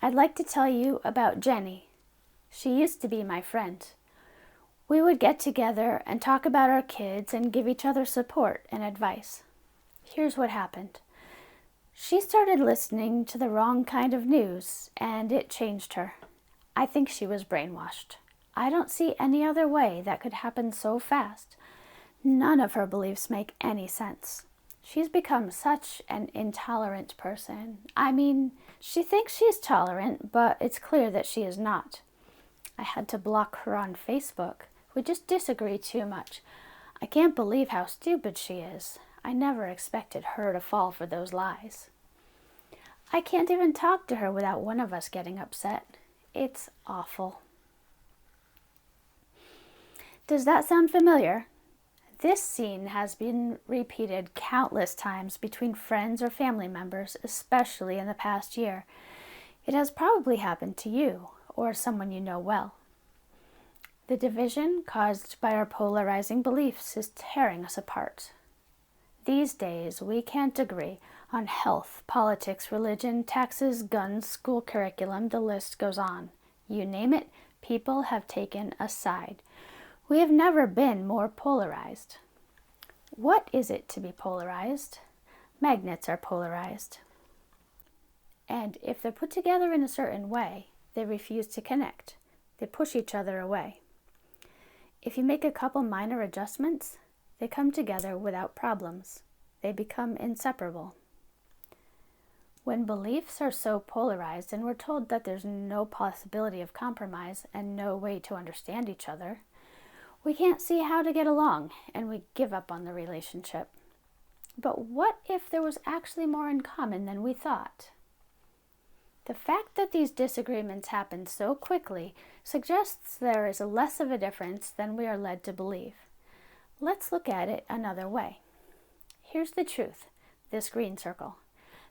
I'd like to tell you about Jenny. She used to be my friend. We would get together and talk about our kids and give each other support and advice. Here's what happened. She started listening to the wrong kind of news, and it changed her. I think she was brainwashed. I don't see any other way that could happen so fast. None of her beliefs make any sense. She's become such an intolerant person. I mean, she thinks she's tolerant, but it's clear that she is not. I had to block her on Facebook. We just disagree too much. I can't believe how stupid she is. I never expected her to fall for those lies. I can't even talk to her without one of us getting upset. It's awful. Does that sound familiar? This scene has been repeated countless times between friends or family members, especially in the past year. It has probably happened to you or someone you know well. The division caused by our polarizing beliefs is tearing us apart. These days, we can't agree on health, politics, religion, taxes, guns, school curriculum, the list goes on. You name it, people have taken a side. We have never been more polarized. What is it to be polarized? Magnets are polarized. And if they're put together in a certain way, they refuse to connect. They push each other away. If you make a couple minor adjustments, they come together without problems. They become inseparable. When beliefs are so polarized and we're told that there's no possibility of compromise and no way to understand each other, we can't see how to get along and we give up on the relationship. But what if there was actually more in common than we thought? The fact that these disagreements happen so quickly suggests there is less of a difference than we are led to believe. Let's look at it another way. Here's the truth, this green circle.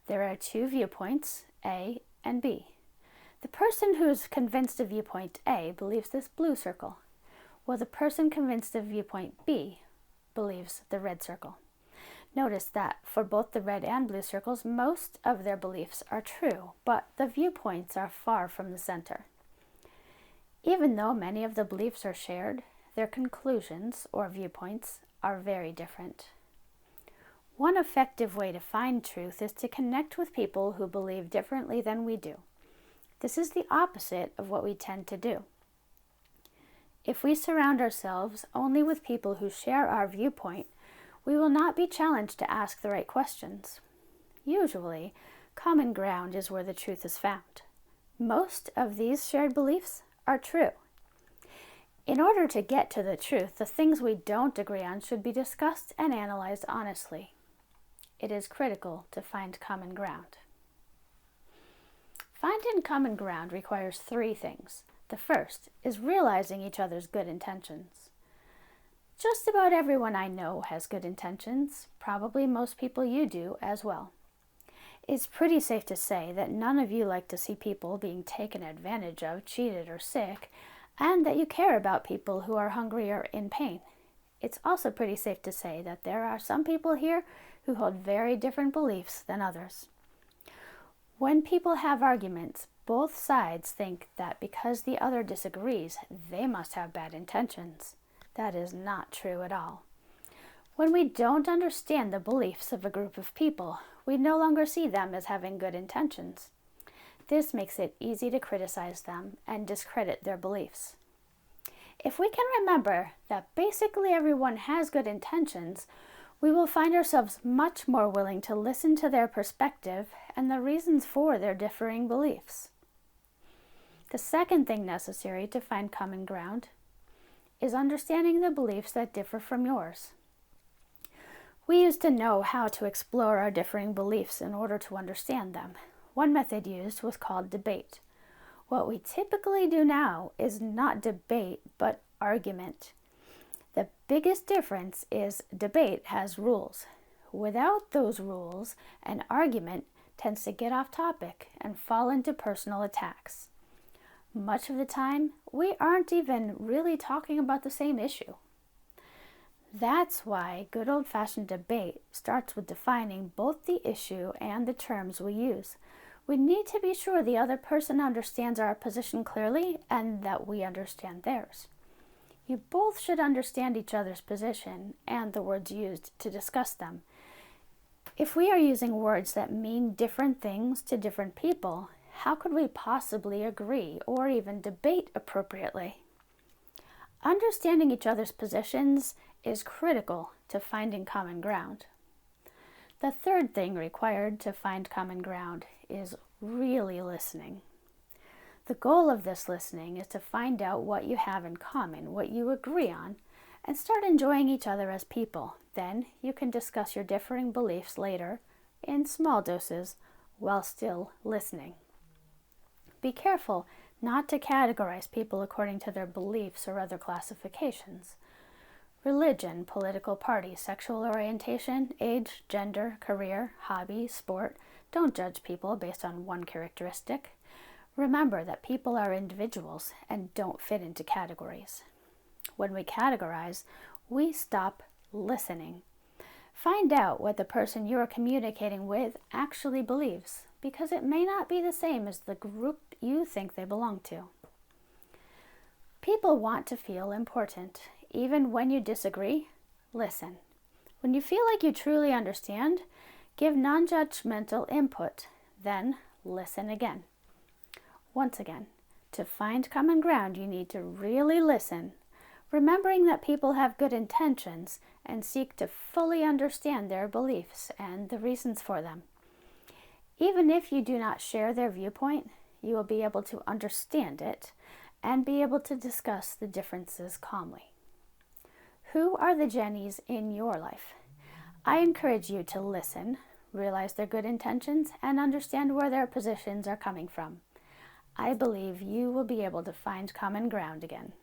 There are two viewpoints, A and B. The person who is convinced of viewpoint A believes this blue circle, while the person convinced of viewpoint B believes the red circle. Notice that for both the red and blue circles, most of their beliefs are true, but the viewpoints are far from the center. Even though many of the beliefs are shared, their conclusions or viewpoints are very different. One effective way to find truth is to connect with people who believe differently than we do. This is the opposite of what we tend to do. If we surround ourselves only with people who share our viewpoint, we will not be challenged to ask the right questions. Usually, common ground is where the truth is found. Most of these shared beliefs are true. In order to get to the truth, the things we don't agree on should be discussed and analyzed honestly. It is critical to find common ground. Finding common ground requires three things. The first is realizing each other's good intentions. Just about everyone I know has good intentions. Probably most people you do as well. It's pretty safe to say that none of you like to see people being taken advantage of, cheated, or sick, and that you care about people who are hungry or in pain. It's also pretty safe to say that there are some people here who hold very different beliefs than others. When people have arguments, both sides think that because the other disagrees, they must have bad intentions. That is not true at all. When we don't understand the beliefs of a group of people, we no longer see them as having good intentions. This makes it easy to criticize them and discredit their beliefs. If we can remember that basically everyone has good intentions, we will find ourselves much more willing to listen to their perspective and the reasons for their differing beliefs. The second thing necessary to find common ground is understanding the beliefs that differ from yours. We used to know how to explore our differing beliefs in order to understand them. One method used was called debate. What we typically do now is not debate, but argument. The biggest difference is debate has rules. Without those rules, an argument tends to get off topic and fall into personal attacks. Much of the time, we aren't even really talking about the same issue. That's why good old-fashioned debate starts with defining both the issue and the terms we use. We need to be sure the other person understands our position clearly and that we understand theirs. You both should understand each other's position and the words used to discuss them. If we are using words that mean different things to different people, how could we possibly agree or even debate appropriately? Understanding each other's positions is critical to finding common ground. The third thing required to find common ground is really listening. The goal of this listening is to find out what you have in common, what you agree on, and start enjoying each other as people. Then you can discuss your differing beliefs later in small doses while still listening. Be careful not to categorize people according to their beliefs or other classifications. Religion, political party, sexual orientation, age, gender, career, hobby, sport. Don't judge people based on one characteristic. Remember that people are individuals and don't fit into categories. When we categorize, we stop listening. Find out what the person you are communicating with actually believes, because it may not be the same as the group you think they belong to. People want to feel important. Even when you disagree, listen. When you feel like you truly understand, give non-judgmental input, then listen again. Once again, to find common ground, you need to really listen, remembering that people have good intentions and seek to fully understand their beliefs and the reasons for them. Even if you do not share their viewpoint, you will be able to understand it and be able to discuss the differences calmly. Who are the Jennies in your life? I encourage you to listen, realize their good intentions, and understand where their positions are coming from. I believe you will be able to find common ground again.